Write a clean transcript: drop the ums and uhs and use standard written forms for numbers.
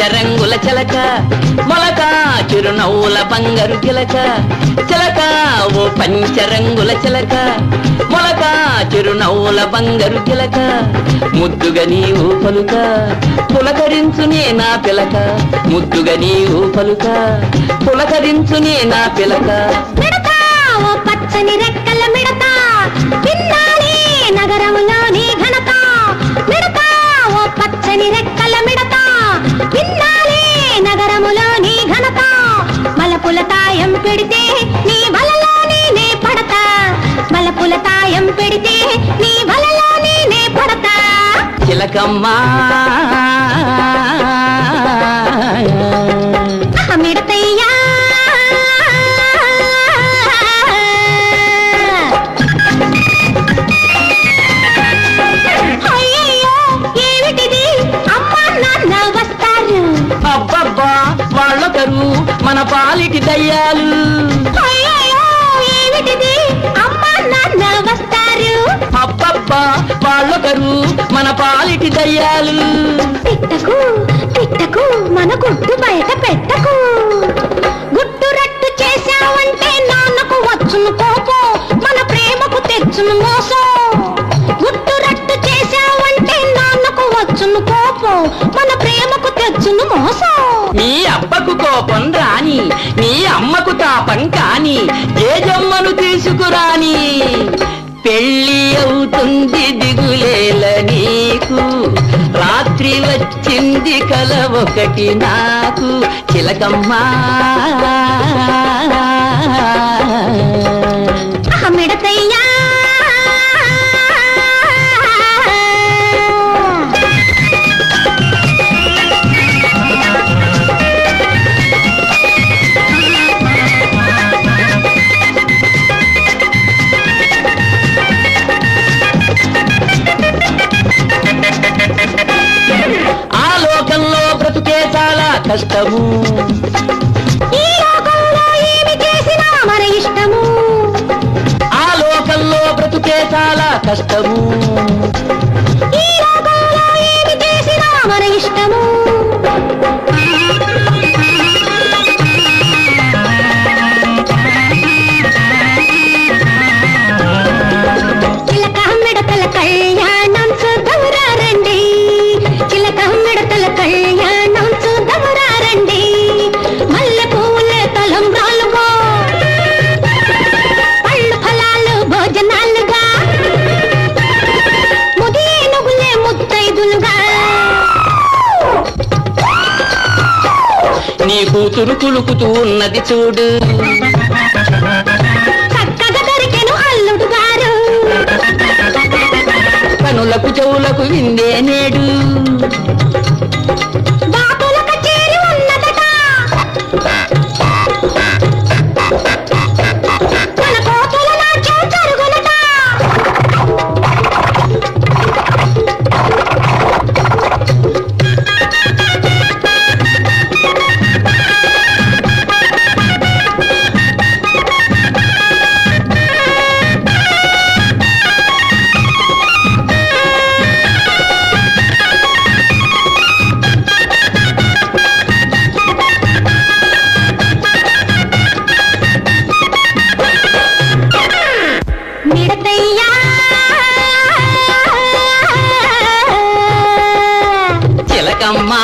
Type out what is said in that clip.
పంచరంగుల చిలక మొలక చిరునవ్వుల బంగారు చిలక చిలక ఓ పంచరంగుల చిలక మొలక చిరునవ్వుల బంగారు చిలక ముద్దుగా నీవు పలుక పులకరించునే నా పిలక ముద్దుగా నీవు పలుక పులకరించునే నా పిలక పచ్చని రెక్కల మిడత విన్నాలే నగరంలోని ఘనత మిడత ఓ పచ్చని రెక్కల మిడత విన్నాలే నగరములోని ఘనత మలపుల తాయం పెడితే నీ వలలోనే నే పడతా మలపుల తాయం పెడితే నీ వలలోనే నే పడతా చిలకమ్మా మిడతయ్యా అబ్బబ్బా వాళ్ళొకరు మన పాలిటి దయ్యాలు అబ్బబ్బా వాళ్ళొకరు మన పాలిటి దయ్యాలు తిట్టకు తిట్టకు మన గుట్టు బయట పెట్టకు గుట్టు రట్టు చేశావంటే నాన్నకు వచ్చును కోపం మన ప్రేమకు తెచ్చును మోసం గుట్టు రట్టు చేశావంటే నాన్నకు వచ్చును కోపం మన ప్రేమకు తెచ్చును మోసం మీ అబ్బకు కోపం రాని మీ అమ్మకు తాపం కాని ఏ జమ్మను తీసుకురాని పెళ్ళి అవుతుంది దిగులేల నీకు రాత్రి వచ్చింది కల ఒకటి నాకు చిలకమ్మా మిడతయ్యా ఆ లోకంలో బ్రతుకే చాలా కష్టము ఈ లోకంలో ఏమి చేసినా మన ఇష్టము ఆ లోకంలో బ్రతుకే చాలా కష్టము ఈ లోకంలో ఏమి చేసినా మన ఇష్టము చిలక మిడతల కళ్యాణం చూద్దామురా రండి చిలక మిడతల కళ్యాణం చూద్దామురా రండి మల్లె పూలే తలంబ్రాలుగా పళ్ళు ఫలాలు భోజనాలుగా ముదినుగులే ముత్తైదులుగా నీ కూతురు కులుకుతూ ఉన్నది చూడు చక్కగా దొరికెను అల్లుడు గారు కనులకు చెవులకు విందే నేడు బాపులకు చేరి ఉన్నదట మన కోతుల నాట్యం జరుగునట మిడతయ్యా చిలకమ్మా